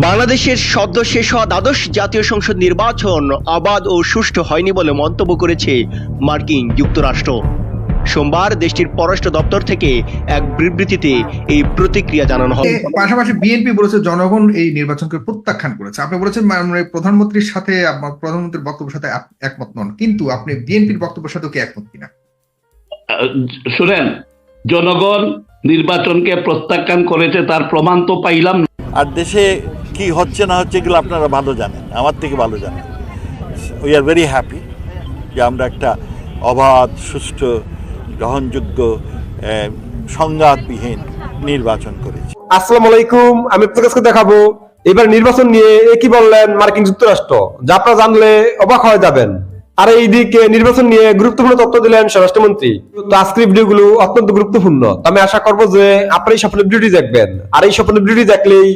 বাংলাদেশের সদ্য শেষ হওয়া দ্বাদশ জাতীয় সংসদ নির্বাচন অবাধ ও সুষ্ঠু হয়নি বলে মন্তব্য করেছে মার্কিন যুক্তরাষ্ট্র। সোমবার দেশটির পররাষ্ট্র দপ্তর থেকে এক বিবৃতিতে এই প্রতিক্রিয়া জানানো হয়। পাশাপাশি বিএনপি বলেছে জনগণ এই নির্বাচনকে প্রত্যাখ্যান করেছে। আপনি বলেছেন প্রধানমন্ত্রীর সাথে প্রধানমন্ত্রীর বক্তব্যের সাথে একমত নন, কিন্তু আপনি বিএনপির বক্তব্যের সাথে কি একমত কিনা? শুনেন, জনগণ নির্বাচনকে প্রত্যাখ্যান করেছে তার প্রমাণ তো পাইলাম। আর দেশে কি হচ্ছে না হচ্ছে এগুলো আপনারা ভালো জানেন, আমার থেকে ভালো জানেন। উই আর ভেরি হ্যাপি যে আমরা একটা অবাধ, সুষ্ঠু, গ্রহণযোগ্য, সংঘাতবিহীন নির্বাচন করেছি। আসসালামু আলাইকুম, আমি আপনার কাছে দেখাবো এবার নির্বাচন নিয়ে কি বললেন মার্কিন যুক্তরাষ্ট্র, যা আপনারা জানলে অবাক হয়ে যাবেন। আর এইদিকে নির্বাচন নিয়ে গুরুত্বপূর্ণ তথ্য দিলেন স্বরাষ্ট্রমন্ত্রী। তো আজকের ভিডিওগুলো অত্যন্ত গুরুত্বপূর্ণ। আমি আশা করবো যে আপনারা এই সম্পূর্ণ ভিডিওটি দেখবেন, আর এই সম্পূর্ণ ভিডিওটি দেখলেই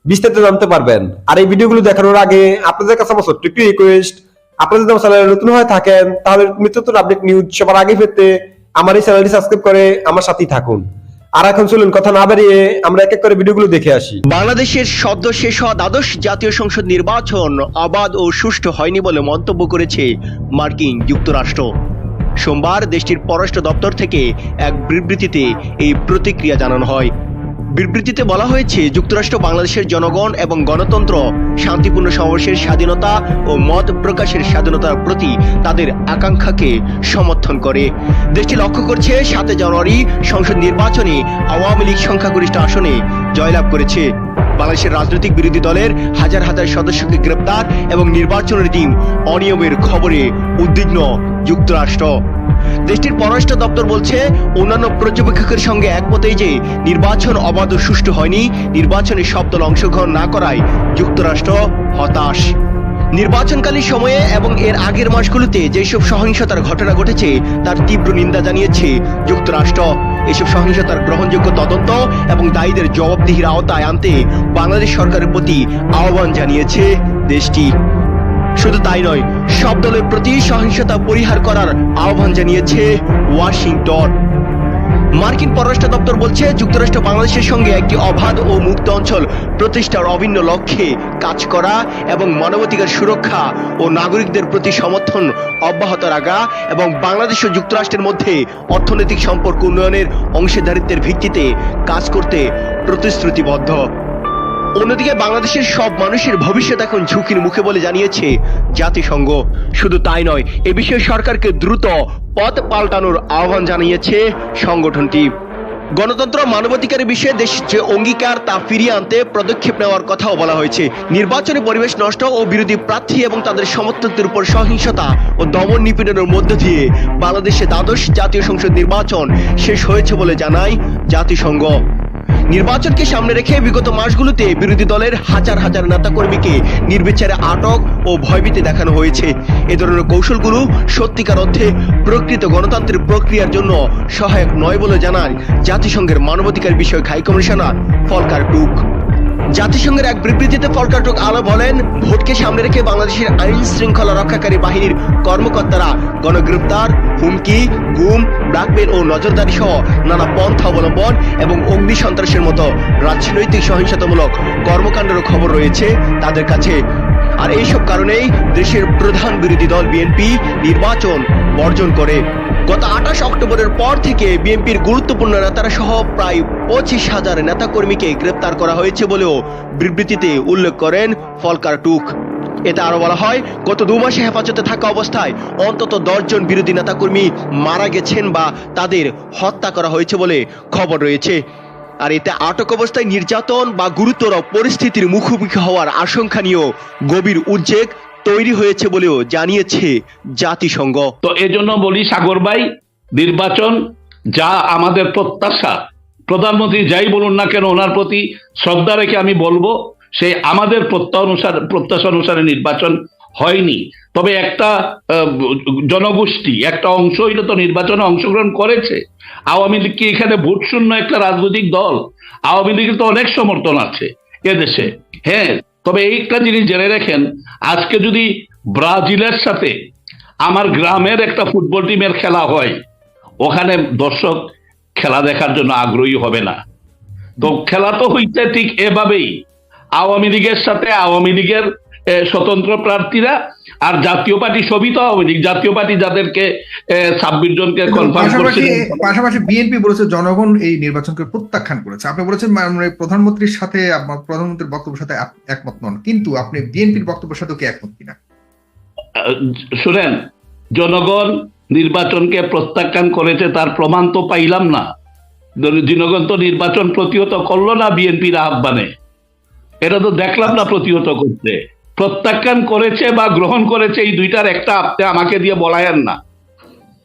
বিস্তারিত জানতে পারবেন। আর এই ভিডিওগুলো দেখানোর আগে আপনাদের কাছে আমার ছোট্ট একটি রিকোয়েস্ট, আপনারা যদি আমার চ্যানেলে নতুন হয়ে থাকেন তাহলে নিত্য আপডেট নিউজ সবার আগে পেতে আমার এই চ্যানেলটি সাবস্ক্রাইব করে আমার সাথেই থাকুন। আর এখন চলুন কথা না বাড়িয়ে আমরা এক এক করে ভিডিওগুলো দেখে আসি। বাংলাদেশের সদ্য শেষ হওয়া দ্বাদশ জাতীয় সংসদ নির্বাচন অবাধ ও সুষ্ঠু হয়নি বলে মন্তব্য করেছে মার্কিন যুক্তরাষ্ট্র। সোমবার দেশটির পররাষ্ট্র দপ্তর থেকে এক বিবৃতিতে এই প্রতিক্রিয়া জানানো হয়। বিবৃতিতে বলা হয়েছে, যুক্তরাষ্ট্র বাংলাদেশের জনগণ এবং গণতন্ত্র, শান্তিপূর্ণ সমাবেশের স্বাধীনতা ও মত প্রকাশের স্বাধীনতার প্রতি তাদের আকাঙ্ক্ষাকে সমর্থন করে। দেশটি লক্ষ্য করছে ৭ জানুয়ারি সংসদ নির্বাচনে আওয়ামী লীগ সংখ্যাগরিষ্ঠ আসনে জয়লাভ করেছে। বাংলাদেশের রাজনৈতিক বিরোধী দলের হাজার হাজার সদস্যকে গ্রেপ্তার এবং নির্বাচনের দিন অনিয়মের খবরে উদ্বিগ্ন যুক্তরাষ্ট্র। দেশটির পররাষ্ট্র দপ্তর বলছে, অন্যান্য পর্যবেক্ষকের সঙ্গে একমতই যে নির্বাচন অবাধ ও সুষ্ঠু হয়নি। নির্বাচনে সব দল অংশগ্রহণ না করায় যুক্তরাষ্ট্র হতাশ। নির্বাচনকালীন সময়ে এবং এর আগের মাসগুলোতে যেসব সহিংসতার ঘটনা ঘটেছে তার তীব্র নিন্দা জানিয়েছে যুক্তরাষ্ট্র। এসব সহিংসতার গ্রহণযোগ্য তদন্ত এবং দায়ীদের জবাবদিহির আওতায় আনতে বাংলাদেশ সরকারের প্রতি আহ্বান জানিয়েছে দেশটি। শুধু তাই নয়, সব দলের প্রতি সহিংসতা পরিহার করার আহ্বান জানিয়েছে ওয়াশিংটন। মার্কিন পররাষ্ট্র দপ্তর বলছে, যুক্তরাষ্ট্র বাংলাদেশের সঙ্গে একটি অবাধ ও মুক্ত অঞ্চল প্রতিষ্ঠার অভিন্ন লক্ষ্যে কাজ করা এবং মানবাধিকার সুরক্ষা ও নাগরিকদের প্রতি সমর্থন অব্যাহত রাখা এবং বাংলাদেশ ও যুক্তরাষ্ট্রের মধ্যে অর্থনৈতিক সম্পর্ক উন্নয়নের অংশীদারিত্বের ভিত্তিতে কাজ করতে প্রতিশ্রুতিবদ্ধ। অন্যদিকে বাংলাদেশের সব মানুষের ভবিষ্যৎ এখন ঝুঁকির মুখে বলে জানিয়েছে জাতিসংঘ। শুধু তাই নয়, এ বিষয়ে সরকারকে দ্রুত পথ পাল্টানোর আহ্বান জানিয়েছে সংগঠনটি। গণতন্ত্র, মানবাধিকারের বিষয়ে দেশের যে অঙ্গীকার তা ফিরিয়ে আনতে পদক্ষেপ নেওয়ার কথাও বলা হয়েছে। নির্বাচনী পরিবেশ নষ্ট ও বিরোধী প্রার্থী এবং তাদের সমর্থকদের উপর সহিংসতা ও দমন নিপীড়নের মধ্য দিয়ে বাংলাদেশে দ্বাদশ জাতীয় সংসদ নির্বাচন শেষ হয়েছে বলে জানায় জাতিসংঘ। নির্বাচনকে সামনে রেখে বিগত মাসগুলোতে বিরোধী দলের হাজার হাজার নেতাকর্মীকে নির্বিচারে আটক ও ভয়ভীতি দেখানো হয়েছে। এ ধরনের কৌশলগুলো সত্যিকার অর্থে প্রকৃত গণতান্ত্রিক প্রক্রিয়ার জন্য সহায়ক নয় বলে জানায় জাতিসংঘের মানবাধিকার বিষয়ক হাই কমিশনার ফলকার টুক। জাতিসংঘের এক বিবৃতিতে ফলকার টুক আলো বলেন, ভোটকে সামনে রেখে বাংলাদেশের আইন শৃঙ্খলা রক্ষাকারী বাহিনীর কর্মকর্তারা গণগ্রেপ্তার, হুমকি, গুম, ব্ল্যাকমেল ও নজরদারি সহ নানা পন্থা অবলম্বন এবং অগ্নি সন্ত্রাসের মতো রাজনৈতিক সহিংসতামূলক কর্মকাণ্ডের খবর রয়েছে তাদের কাছে। আর এইসব কারণেই দেশের প্রধান বিরোধী দল বিএনপি নির্বাচন বর্জন করে। গত ২৮ অক্টোবরের পর থেকে বিএনপির গুরুত্বপূর্ণ নেতারা সহ প্রায় ২৫,০০০ নেতাকর্মীকে গ্রেপ্তার করা হয়েছে বলেও বিবৃতিতে উল্লেখ করেন ফলকার টুক। এতে আরো বলা হয়, গত ২ মাসে হেফাজতে থাকা অবস্থায় অন্তত ১০ জন বিরোধী নেতাকর্মী মারা গেছেন বা তাদের হত্যা করা হয়েছে বলে খবর রয়েছে। আর এতে আটক অবস্থায় নির্যাতন বা গুরুতর পরিস্থিতির মুখোমুখি হওয়ার আশঙ্কা নিয়েও গভীর উদ্বেগ তৈরি হয়েছে বলেও জানিয়েছে জাতিসংঘ। তো এজন্য বলি, সাগর ভাই, নির্বাচন যা আমাদের প্রত্যাশা, প্রধানমন্ত্রী যাই বলুন না কেন ওনার প্রতি শ্রদ্ধা রেখে আমি বলবো, সেই আমাদের প্রত্যাশা অনুসারে নির্বাচন হয়নি। তবে একটা জনগোষ্ঠী, একটা অংশ হইলে তো নির্বাচনে অংশগ্রহণ করেছে। আওয়ামী লীগ কি এখানে ভোট শূন্য একটা রাজনৈতিক দল? আওয়ামী লীগের তো অনেক সমর্থন আছে এদেশে। হ্যাঁ, তবে একটা জিনিস জেনে রাখেন, আজকে যদি ব্রাজিলের সাথে আমার গ্রামের একটা ফুটবল টিমের খেলা হয়, ওখানে দর্শক খেলা দেখার জন্য আগ্রহী হবে না। তো খেলা তো হইতে ঠিক এভাবেই। আওয়ামী লীগের সাথে আওয়ামী লীগের স্বতন্ত্র প্রার্থীরা, আর জাতীয় পার্টি সবই তো আওয়ামী লীগ। জাতীয় পার্টি যাদেরকে 26 জনকে কনফার্ম করছে, পাশাপাশি বিএনপি বলেছে জনগণ এই নির্বাচনকে প্রত্যাখ্যান করেছে। আপনি বলেছেন প্রধানমন্ত্রীর সাথে প্রধানমন্ত্রীর বক্তব্যের সাথে একমত নন, কিন্তু আপনি বিএনপির বক্তব্যের সাথে কি একমত কিনা? শুনেন, জনগণ নির্বাচনকে প্রত্যাখ্যান করেছে তার প্রমাণ তো পাইলাম না। জনগণ তো নির্বাচন প্রতিহত করলো না বিএনপির আহ্বানে, এটা তো দেখলাম না প্রতিহত করতে। প্রত্যাখ্যান করেছে বা গ্রহণ করেছে, এই দুইটার একটা আপনি আমাকে দিয়ে বলায়েন না।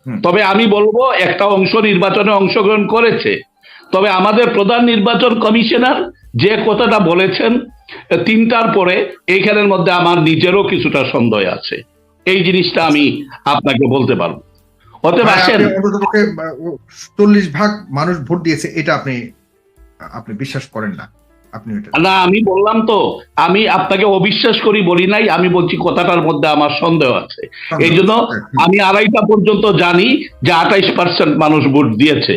তবে আমি বলবো একটা অংশ নির্বাচনে অংশগ্রহণ করেছে। তবে আমাদের প্রধান নির্বাচন কমিশনার যে কথাটা বলেছেন 3টার পরে, এইখানের মধ্যে আমার নিজেরও কিছুটা সন্দেহ আছে। এই জিনিসটা আমি আপনাকে বলতে পারবো। অতএব আসেন, 40% মানুষ ভোট দিয়েছে, এটা আপনি বিশ্বাস করেন না? না, আমি বললাম তো, আমি আপনাকে অবিশ্বাস করি বলি নাই, আমি বলছি কথাটার মধ্যে আমার সন্দেহ আছে। এই জন্য আমি 2:30 পর্যন্ত জানি যে 28% মানুষ ভোট দিয়েছে।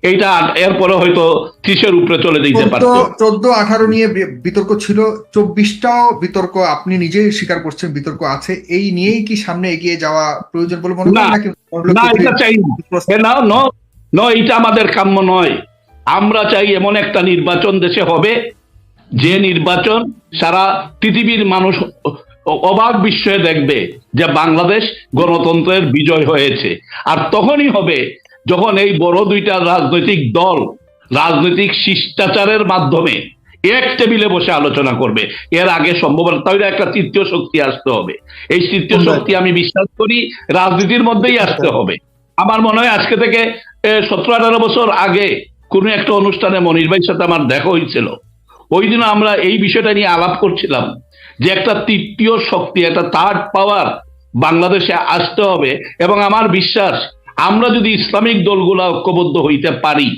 এইটা এরপরে হয়তো 30-এর উপরে চলে যেতে পারে। 14-18 নিয়ে বিতর্ক ছিল, 24টাও বিতর্ক আপনি নিজেই স্বীকার করছেন বিতর্ক আছে। এই নিয়েই কি সামনে এগিয়ে যাওয়া প্রয়োজন বলে মনে করেন নাকি? না, এটা চাই না, এটা আমাদের কাম্য নয়। আমরা চাই এমন একটা নির্বাচন দেশে হবে, যে নির্বাচন সারা পৃথিবীর মানুষ অবাক বিস্ময়ে দেখবে যে বাংলাদেশ গণতন্ত্রের বিজয় হয়েছে। আর তখনই হবে যখন এই বড় দুইটা রাজনৈতিক দল রাজনৈতিক শিষ্টাচারের মাধ্যমে এক টেবিলে বসে আলোচনা করবে। এর আগে সম্ভবত তাহলে একটা তৃতীয় শক্তি আসতে হবে। এই তৃতীয় শক্তি আমি বিশ্বাস করি রাজনীতির মধ্যেই আসতে হবে। আমার মনে হয় আজকে থেকে 17-18 বছর আগে কোনো একটা অনুষ্ঠানে মনির ভাইয়ের সাথে আমার দেখা হয়েছিল। ওই দিন আমরা এই বিষয়টা নিয়ে আলাপ করছিলাম যে একটা তৃতীয় শক্তি, একটা থার্ড পাওয়ার বাংলাদেশে আসতে হবে। এবং আমার বিশ্বাস, আমরা যদি ইসলামিক দলগুলো ঐক্যবদ্ধ হইতে পারি,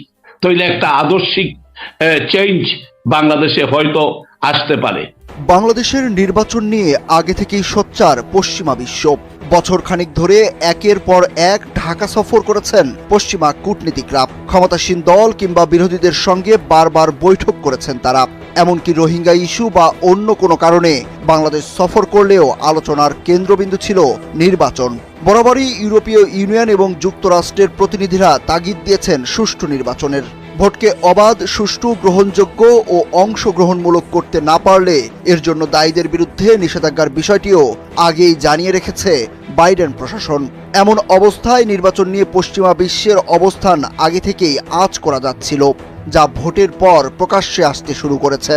তাহলে একটা আদর্শিক চেঞ্জ বাংলাদেশে হয়তো আসতে পারে। বাংলাদেশের নির্বাচন নিয়ে আগে থেকেই সোচ্চার পশ্চিমা বিশ্ব। বছর খানিক ধরে একের পর এক ঢাকা সফর করেছেন পশ্চিমা কূটনীতিকরা। ক্ষমতাসীন দল কিংবা বিরোধীদের সঙ্গে বারবার বৈঠক করেছেন তারা। এমনকি রোহিঙ্গা ইস্যু বা অন্য কোনো কারণে বাংলাদেশ সফর করলেও আলোচনার কেন্দ্রবিন্দু ছিল নির্বাচন। বরাবরই ইউরোপীয় ইউনিয়ন এবং যুক্তরাষ্ট্রের প্রতিনিধিরা তাগিদ দিয়েছেন সুষ্ঠু নির্বাচনের। ভোটকে অবাধ, সুষ্ঠু, গ্রহণযোগ্য ও অংশগ্রহণমূলক করতে না পারলে এর জন্য দায়ীদের বিরুদ্ধে নিষেধাজ্ঞার বিষয়টিও আগেই জানিয়ে রেখেছে বাইডেন প্রশাসন। এমন অবস্থায় নির্বাচন নিয়ে পশ্চিমা বিশ্বের অবস্থান আগে থেকেই আঁচ করা যাচ্ছিল, যা ভোটের পর প্রকাশ্যে আসতে শুরু করেছে।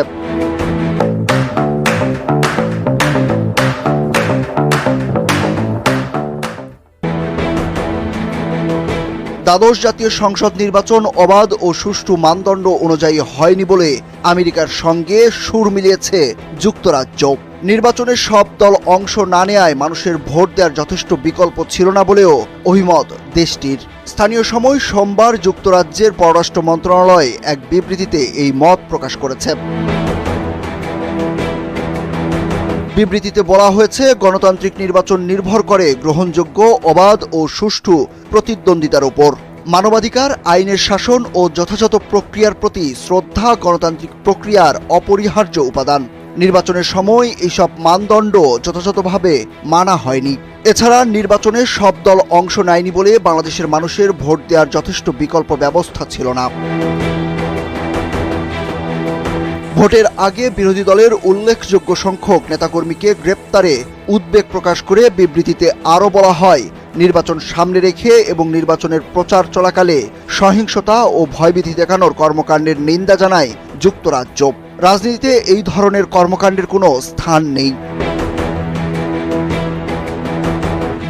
দ্বাদশ জাতীয় সংসদ নির্বাচন অবাধ ও সুষ্ঠু মানদণ্ড অনুযায়ী হয়নি বলে আমেরিকার সঙ্গে সুর মিলিয়েছে যুক্তরাজ্য। নির্বাচনের সব দল অংশ না নেয়ায় মানুষের ভোট দেওয়ার যথেষ্ট বিকল্প ছিল না বলেও অভিমত দেশটির। স্থানীয় সময় সোমবার যুক্তরাজ্যের পররাষ্ট্র মন্ত্রণালয় এক বিবৃতিতে এই মত প্রকাশ করেছে। বিবৃতিতে বলা হয়েছে, গণতান্ত্রিক নির্বাচন নির্ভর করে গ্রহণযোগ্য, অবাধ ও সুষ্ঠু প্রতিদ্বন্দ্বিতার উপর। মানবাধিকার, আইনের শাসন ও যথাযথ প্রক্রিয়ার প্রতি শ্রদ্ধা গণতান্ত্রিক প্রক্রিয়ার অপরিহার্য উপাদান। নির্বাচনের সময় এইসব মানদণ্ড যথাযথভাবে মানা হয়নি। এছাড়া নির্বাচনে সব দল অংশ নেয়নি বলে বাংলাদেশের মানুষের ভোট দেওয়ার যথেষ্ট বিকল্প ব্যবস্থা ছিল না। ভোটের আগে বিরোধী দলের উল্লেখযোগ্য সংখ্যক নেতাকর্মীকে গ্রেপ্তারে উদ্বেগ প্রকাশ করে বিবৃতিতে আরও বলা হয়, নির্বাচন সামনে রেখে এবং নির্বাচনের প্রচার চলাকালে সহিংসতা ও ভয়ভীতি দেখানোর কর্মকাণ্ডের নিন্দা জানায় যুক্তরাজ্য। রাজনীতিতে এই ধরনের কর্মকাণ্ডের কোনো স্থান নেই।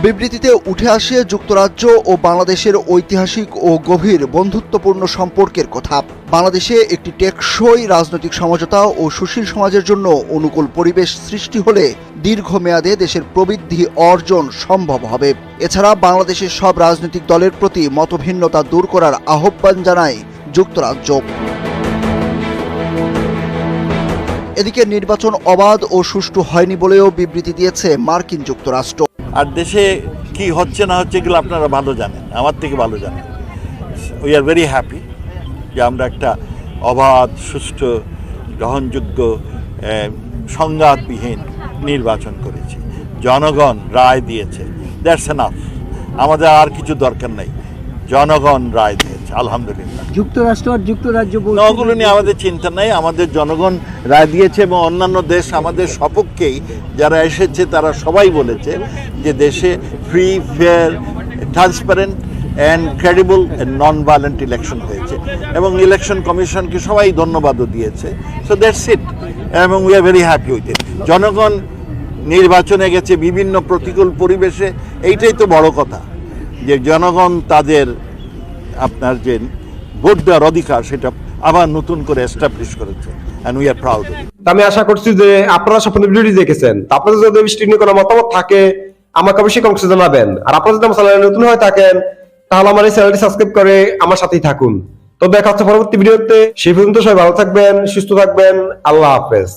বিবৃতিতে উঠে আসে যুক্তরাজ্য ও বাংলাদেশের ঐতিহাসিক ও গভীর বন্ধুত্বপূর্ণ সম্পর্কের কথা। বাংলাদেশে একটি টেকসই রাজনৈতিক সমঝোতা ও সুশীল সমাজের জন্য অনুকূল পরিবেশ সৃষ্টি হলে দীর্ঘমেয়াদে দেশের প্রবৃদ্ধি অর্জন সম্ভব হবে। এছাড়া বাংলাদেশের সব রাজনৈতিক দলের প্রতি মতভিন্নতা দূর করার আহ্বান জানায় যুক্তরাজ্য। এদিকে নির্বাচন অবাধ ও সুষ্ঠু হয়নি বলেও বিবৃতি দিয়েছে মার্কিন যুক্তরাষ্ট্র। আর দেশে কি হচ্ছে না হচ্ছে এগুলো আপনারা ভালো জানেন, আমার থেকে ভালো জানেন। উই আর ভেরি হ্যাপি যে আমরা একটা অবাধ, সুষ্ঠু, গ্রহণযোগ্য সংঘাতবিহীন নির্বাচন করেছি। জনগণ রায় দিয়েছে, দ্যাটস এনাফ। আমাদের আর কিছু দরকার নাই, জনগণ রায় দিয়েছে, আলহামদুলিল্লাহ। যুক্তরাষ্ট্র আর যুক্তরাজ্য ওগুলো নিয়ে আমাদের চিন্তা নাই, আমাদের জনগণ রায় দিয়েছে এবং অন্যান্য দেশ আমাদের সপক্ষেই যারা এসেছে তারা সবাই বলেছে যে দেশে free, fair, transparent and credible and non violent election হয়েছে এবং ইলেকশন কমিশনকে সবাই ধন্যবাদও দিয়েছে। সো দ্যাটস ইট, এবং we are very happy with it. জনগণ নির্বাচনে গেছে বিভিন্ন প্রতিকূল পরিবেশে, এইটাই তো বড় কথা, যে জনগণ তাদের আপনার যে ভোট দেওয়ার অধিকার সেটা আবার নতুন করে এস্টাবলিশ করেছে, অ্যান্ড উই আর প্রাউড। আমি আশা করছি যে আপনারা সম্পূর্ণ ভিডিওটি দেখেছেন। আপনাদের যদি বিষয়টি নিয়ে কোনো মতামত থাকে আমাকে অবশ্যই কমেন্টে জানাবেন। আর আপনারা যদি আমার চ্যানেলে নতুন হয়ে থাকেন তাহলে আমার এই চ্যানেলটি সাবস্ক্রাইব করে আমার সাথেই থাকুন। তো দেখা হচ্ছে পরবর্তী ভিডিওতে। সেই পর্যন্ত সবাই ভালো থাকবেন, সুস্থ থাকবেন। আল্লাহ হাফেজ।